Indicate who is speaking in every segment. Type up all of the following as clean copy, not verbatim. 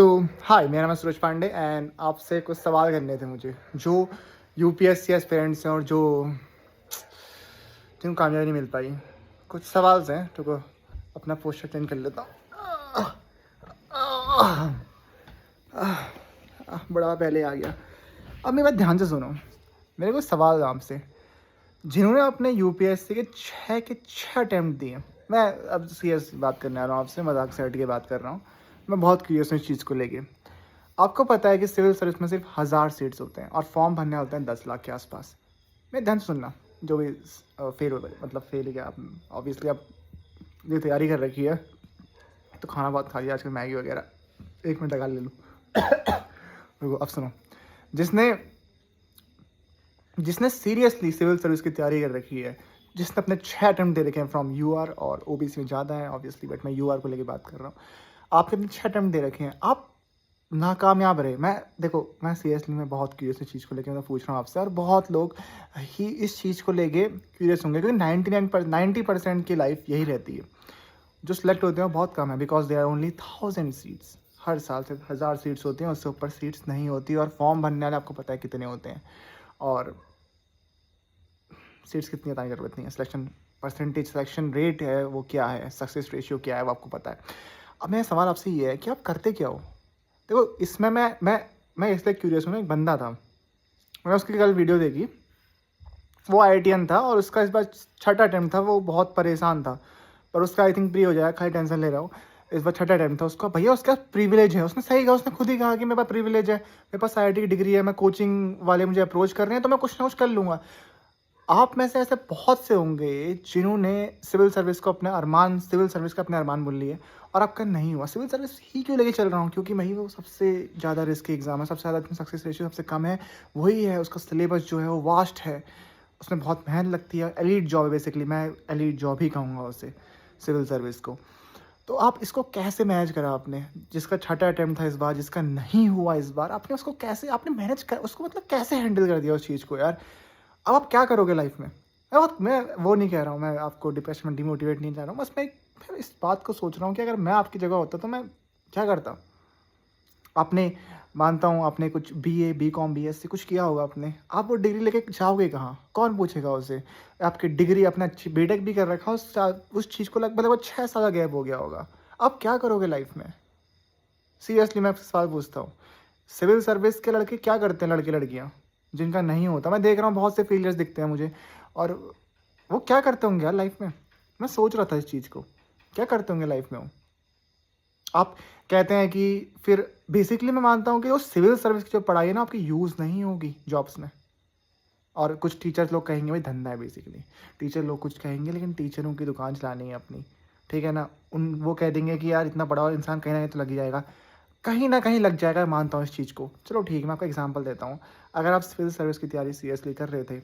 Speaker 1: सो हाय, मेरा नाम है सूरज पांडे एंड आपसे कुछ सवाल करने थे मुझे जो यूपीएससी एस्पिरेंट्स हैं और जो जिनको कामयाबी नहीं मिल पाई। कुछ सवाल हैं तो अपना पोस्टर चेंज कर लेता हूँ। बड़ा पहले आ गया। अब मेरी बात ध्यान से सुनो। मेरे को सवाल है आपसे, जिन्होंने अपने यूपीएससी के 6 अटैम्प्ट दिए। मैं अब सीरियस बात करने आ रहा हूँ आपसे, मजाक से हट के बात कर रहा हूँ। मैं बहुत क्यूरियस हूँ इस चीज़ को लेके। आपको पता है कि सिविल सर्विस में सिर्फ 1000 सीट्स होते हैं और फॉर्म भरने होते हैं 10 लाख के आसपास। मैं ध्यान से सुनना, जो भी फेल हो मतलब फेल ही क्या, ऑब्वियसली आप ये तैयारी कर रखी है तो खाना बहुत खा लिया आजकल, मैगी वगैरह। 1 मिनट लगा ले लूँ। रुको, अब सुनो। जिसने जिसने सीरियसली सिविल सर्विस की तैयारी कर रखी है, जिसने अपने 6 अटैम्प्ट दे रखे हैं फ्रॉम यूआर, और ओबीसी में ज़्यादा है ऑब्वियसली, बट मैं यूआर को लेके बात कर रहा हूँ। आपने अपने 6 अटैम्प्ट दे रखे हैं, आप नाकामयाब रहे। मैं सीरियसली मैं बहुत क्यूरियस इस चीज़ को लेके मैं पूछ रहा हूँ आपसे, और बहुत लोग ही इस चीज़ को लेके क्यूरियस होंगे, क्योंकि 90% की लाइफ यही रहती है। जो सिलेक्ट होते हैं वो बहुत कम है, because they are only 1000 seats. हर साल से 1000 सीट्स होती हैं, उससे ऊपर सीट्स नहीं होती। और फॉर्म भरने वाले आपको पता है कितने होते हैं, और सीट्स कितनी बताने की जरूरत नहीं है। सिलेक्शन परसेंटेज, सिलेक्शन रेट है वो क्या है, सक्सेस रेशियो क्या है वो आपको पता है। अब मेरा सवाल आपसे ये है कि आप करते क्या हो। देखो, इसमें मैं इसलिए क्यूरियस हूँ ना। एक बंदा था, मैंने उसकी कल वीडियो देखी। वो IITian था और उसका इस बार 6ठा अटैम्प्ट था। वो बहुत परेशान था, पर उसका आई थिंक प्री हो जाएगा, खाली टेंशन ले रहा हूँ। इस बार 6ठा अटैम्प्ट था उसका। भैया उसका प्रिविलेज है, उसने सही कहा, उसने खुद ही कहा कि मेरे पास प्रिविलेज है, मेरे पास IIT की डिग्री है, मैं कोचिंग वाले मुझे अप्रोच कर रहे हैं तो मैं कुछ ना कुछ कर लूँगा। आप में से ऐसे बहुत से होंगे जिन्होंने सिविल सर्विस का अपने अरमान बोल लिए, और आपका नहीं हुआ। सिविल सर्विस ही क्यों लेके चल रहा हूँ, क्योंकि वही वो सबसे ज़्यादा रिस्की एग्जाम है, सबसे ज़्यादा सक्सेस रेशियो सबसे कम है, वही है। उसका सिलेबस जो है वो वास्ट है, उसमें बहुत मेहनत लगती है। एलीट जॉब है बेसिकली, मैं एलीट जॉब ही कहूँगा उसे, सिविल सर्विस को। तो आप इसको कैसे मैनेज करा आपने, जिसका 6ठा अटैम्प्ट था इस बार, जिसका नहीं हुआ इस बार, आपने उसको कैसे आपने मैनेज कर उसको मतलब कैसे हैंडल कर दिया उस चीज़ को यार। अब आप क्या करोगे लाइफ में। मैं वो नहीं कह रहा हूँ, मैं आपको डिप्रेशन में डिमोटिवेट नहीं कर रहा हूँ। बस मैं इस बात को सोच रहा हूँ कि अगर मैं आपकी जगह होता तो मैं क्या करता। आपने, मानता हूँ आपने कुछ BA BCom BSc कुछ किया होगा आपने, आप वो डिग्री लेके जाओगे कहाँ, कौन पूछेगा उसे। आपकी डिग्री, अपना BTech भी कर रखा, उस चीज़ को लगभग 6 साल का गैप हो गया होगा। आप क्या करोगे लाइफ में। सीरियसली मैं आपसे सवाल पूछता हूँ, सिविल सर्विस के लड़के क्या करते हैं, लड़के लड़कियाँ जिनका नहीं होता। मैं देख रहा हूँ बहुत से फेलियर्स दिखते हैं मुझे, और वो क्या करते होंगे यार लाइफ में। मैं सोच रहा था इस चीज़ को, क्या करते होंगे लाइफ में वो। आप कहते हैं कि फिर बेसिकली मैं मानता हूँ कि वो सिविल सर्विस की जो पढ़ाई है ना, आपकी यूज़ नहीं होगी जॉब्स में। और कुछ टीचर्स लोग कहेंगे भाई धंधा है बेसिकली, टीचर लोग कुछ कहेंगे, लेकिन टीचरों की दुकान चलानी है अपनी, ठीक है ना। वो कह देंगे कि यार इतना बड़ा इंसान कहीं ना कहीं तो लग ही जाएगा, कहीं ना कहीं लग जाएगा। मैं मानता हूँ इस चीज़ को। चलो ठीक है, मैं आपका एग्जांपल देता हूँ। अगर आप सिविल सर्विस की तैयारी सीरियसली कर रहे थे,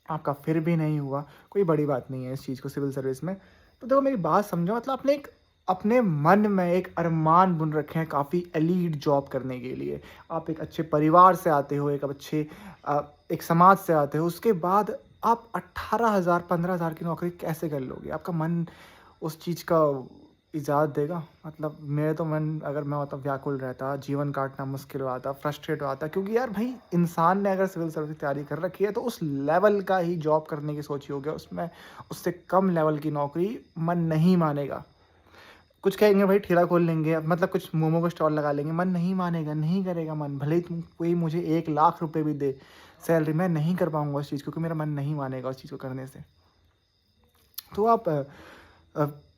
Speaker 1: आपका फिर भी नहीं हुआ, कोई बड़ी बात नहीं है इस चीज़ को सिविल सर्विस में। तो देखो मेरी बात समझो, मतलब अपने मन में एक अरमान बुन रखे हैं काफ़ी एलीट जॉब करने के लिए। आप एक अच्छे परिवार से आते हो, एक समाज से आते हो, उसके बाद आप 18,000 15,000 की नौकरी कैसे कर लोगे। आपका मन उस चीज़ का इजाज़त देगा। मतलब मेरे तो मन, अगर मैं मतलब व्याकुल रहता, जीवन काटना मुश्किल हो आता, फ्रस्ट्रेट हो आता। क्योंकि यार भाई, इंसान ने अगर सिविल सर्विस की तैयारी कर रखी है तो उस लेवल का ही जॉब करने की सोची होगी। उसमें उससे कम लेवल की नौकरी मन नहीं मानेगा। कुछ कहेंगे भाई ठेला खोल लेंगे, मतलब कुछ मोमो का स्टॉल लगा लेंगे, मन नहीं मानेगा, नहीं करेगा मन। भले ही कोई मुझे 1 लाख रुपए भी दे सैलरी, मैं नहीं कर पाऊंगा उस चीज़ को, क्योंकि मेरा मन नहीं मानेगा उस चीज़ को करने से। तो आप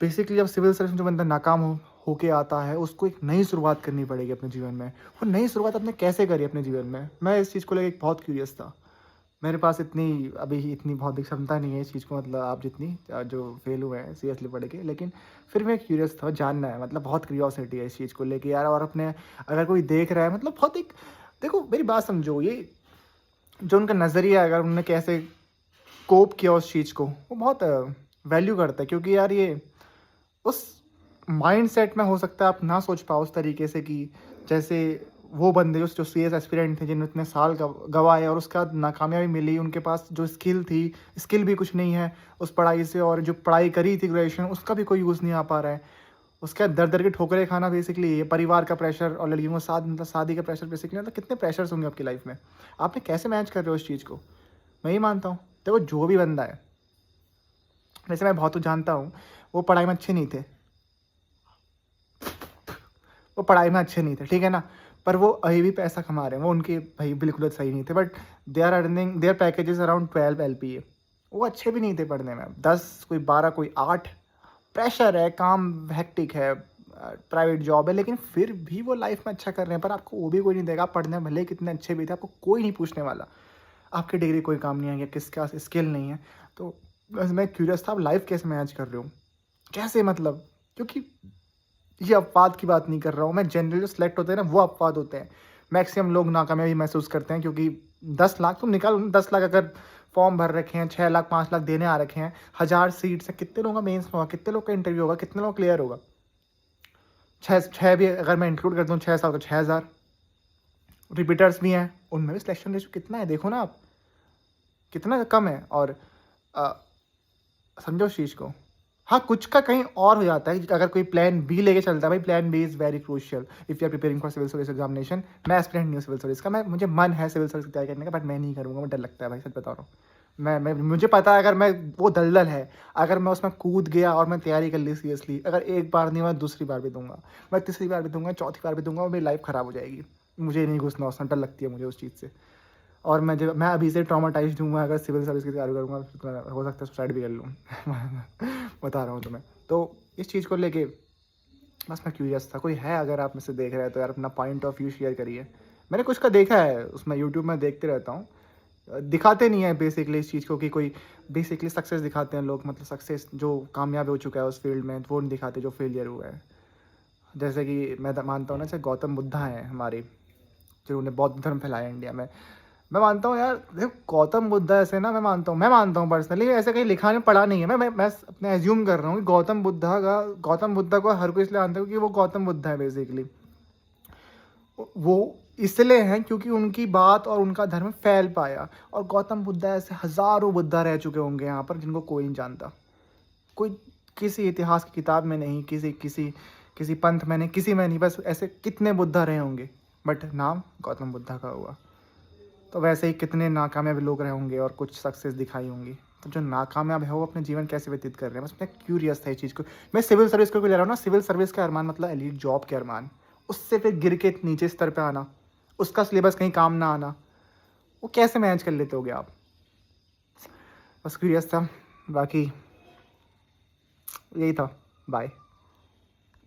Speaker 1: बेसिकली जब सिविल सर्विस में जो बंदा नाकाम होके आता है, उसको एक नई शुरुआत करनी पड़ेगी अपने जीवन में। वो नई शुरुआत आपने कैसे करी अपने जीवन में, मैं इस चीज़ को लेकर बहुत क्यूरियस था। मेरे पास इतनी बौद्धिक क्षमता नहीं है इस चीज़ को, मतलब आप जितनी, जो फेल हुए हैं सीरियसली पढ़ के। लेकिन फिर मैं क्यूरियस था, जानना है, मतलब बहुत क्यूरियोसिटी है इस चीज़ को लेके यार। और अपने, अगर कोई देख रहा है, मतलब बहुत एक, देखो मेरी बात समझो, ये जो उनका नज़रिया है, अगर उन्होंने कैसे कोप किया उस चीज़ को, वो बहुत वैल्यू करता है। क्योंकि यार ये उस माइंडसेट में हो सकता है आप ना सोच पाओ उस तरीके से, कि जैसे वो बंदे जो CS एस्पिरेंट थे, जिन्होंने इतने साल गवाए और उसका नाकामयाबी मिली, उनके पास जो स्किल भी कुछ नहीं है उस पढ़ाई से, और जो पढ़ाई करी थी ग्रेजुएशन, उसका भी कोई यूज़ नहीं आ पा रहा है। उसके बाद दर-दर की ठोकरें खाना बेसिकली ये परिवार का प्रेशर और लड़कियों को साथ मतलब शादी का प्रेशर बेसिकली मतलब कितने प्रेशर्स होंगे आपकी लाइफ में। आपने कैसे मैनेज कर रहे हो इस चीज़ को? मैं ये मानता हूँ, देखो जो भी बंदा है, वैसे मैं बहुत जानता हूँ, वो पढ़ाई में अच्छे नहीं थे, वो पढ़ाई में अच्छे नहीं थे, ठीक है ना? पर वो अभी भी पैसा कमा रहे हैं, वो उनके भाई बिल्कुल सही नहीं थे but they are earning their packages around 12 LPA. वो अच्छे भी नहीं थे पढ़ने में, 10 कोई 12 कोई 8, प्रेशर है, काम हेक्टिक है, प्राइवेट जॉब है, लेकिन फिर भी वो लाइफ में अच्छा कर रहे हैं। पर आपको वो भी कोई नहीं देगा, आप पढ़ने में भले ही कितने अच्छे भी थे, आपको कोई नहीं पूछने वाला। आपकी डिग्री कोई काम नहीं आएगी, किसके पास स्किल नहीं है। तो बस मैं क्यूरियस था, आप लाइफ कैसे मैनेज कर रहे हो? कैसे मतलब? क्योंकि ये अपवाद की बात नहीं कर रहा हूँ मैं, जनरली जो सिलेक्ट होते हैं ना वो अपवाद होते हैं। मैक्सिमम लोग नाकामयाबी महसूस करते हैं क्योंकि 10 लाख तुम निकालो, 10 लाख अगर फॉर्म भर रखे हैं, 6 लाख 5 लाख देने आ रखे हैं, 1000 सीट्स हैं, कितने लोगों का मेंस होगा, कितने लोग का इंटरव्यू होगा, कितने लोग क्लियर होगा? छः छः भी अगर मैं इंक्लूड कर दूँ, 6 साल तो 6000 रिपीटर्स भी हैं, उनमें भी सिलेक्शन रेशो कितना है देखो ना आप, कितना कम है। और अ, समझो उस चीज़ को। हाँ, कुछ का कहीं और हो जाता है, अगर कोई प्लान बी लेके चलता है, भाई plan B is very crucial if you are preparing for civil service examination. मैं एस्पिरेंट नहीं हूँ सिविल सर्विस का, मैं मुझे मन है सिविल सर्विस की तैयारी करने का, बट मैं नहीं करूँगा, मुझे डर लगता है भाई, सच बता रहा हूँ। मैं मुझे पता है अगर मैं वो दलदल है, अगर मैं उसमें कूद गया और मैं तैयारी कर ली सीरियसली, अगर एक बार नहीं मैं दूसरी बार भी दूंगा, मैं तीसरी बार भी दूंगा, चौथी बार भी दूंगा और मेरी लाइफ ख़राब हो जाएगी। मुझे नहीं घुसना उसमें, डर लगती है मुझे उस चीज़ से। और मैं अभी से ट्रॉमाटाइज्ड हूँ, मैं अगर सिविल सर्विस की तैयारी करूँगा तो हो सकता है सुसाइड भी कर लूँ। बता रहा हूँ तुम्हें। तो इस चीज़ को लेके बस मैं क्यूरियस था, कोई है अगर आप मुझसे देख रहे हैं तो यार अपना पॉइंट ऑफ व्यू शेयर करिए। मैंने कुछ का देखा है उसमें, यूट्यूब में देखते रहता हूँ। दिखाते नहीं है बेसिकली इस चीज़ को कि कोई बेसिकली सक्सेस दिखाते हैं लोग, मतलब सक्सेस जो कामयाब हो चुका है उस फील्ड में, वो नहीं दिखाते जो फेलियर हुआ है। जैसे कि मैं मानता हूँ ना, जैसे गौतम बुद्धा हैं हमारे, जिन्होंने बौद्ध धर्म फैलाया इंडिया में। मैं मानता हूँ यार, देखो गौतम बुद्ध ऐसे ना, मैं मानता हूँ पर्सनली, ऐसे कहीं लिखा नहीं पढ़ा नहीं है, मैं अपने एज्यूम कर रहा हूँ कि गौतम बुद्धा को हर कोई इसलिए जानता है क्योंकि वो गौतम बुद्ध है बेसिकली। वो इसलिए हैं क्योंकि उनकी बात और उनका धर्म फैल पाया, और गौतम बुद्धा ऐसे हज़ारों बुद्धा रह चुके होंगे यहाँ पर जिनको कोई नहीं जानता। कोई किसी इतिहास की किताब में नहीं, किसी किसी किसी पंथ में नहीं, किसी में नहीं, बस ऐसे कितने बुद्धा रहे होंगे, बट नाम गौतम बुद्धा का हुआ। तो वैसे ही कितने नाकामयाब लोग रहे होंगे और कुछ सक्सेस दिखाई होंगी। तो जो नाकामयाब है वो अपने जीवन कैसे व्यतीत कर रहे हैं, बस मैं क्यूरियस था इस चीज़ को। मैं सिविल सर्विस को भी ले रहा हूँ ना, सिविल सर्विस के अरमान मतलब एलीट जॉब के अरमान, उससे फिर गिर के नीचे स्तर पे आना, उसका सिलेबस कहीं काम ना आना, वो कैसे मैनेज कर लेते होगे आप? बस क्यूरियस था, बाकी यही था। बाय।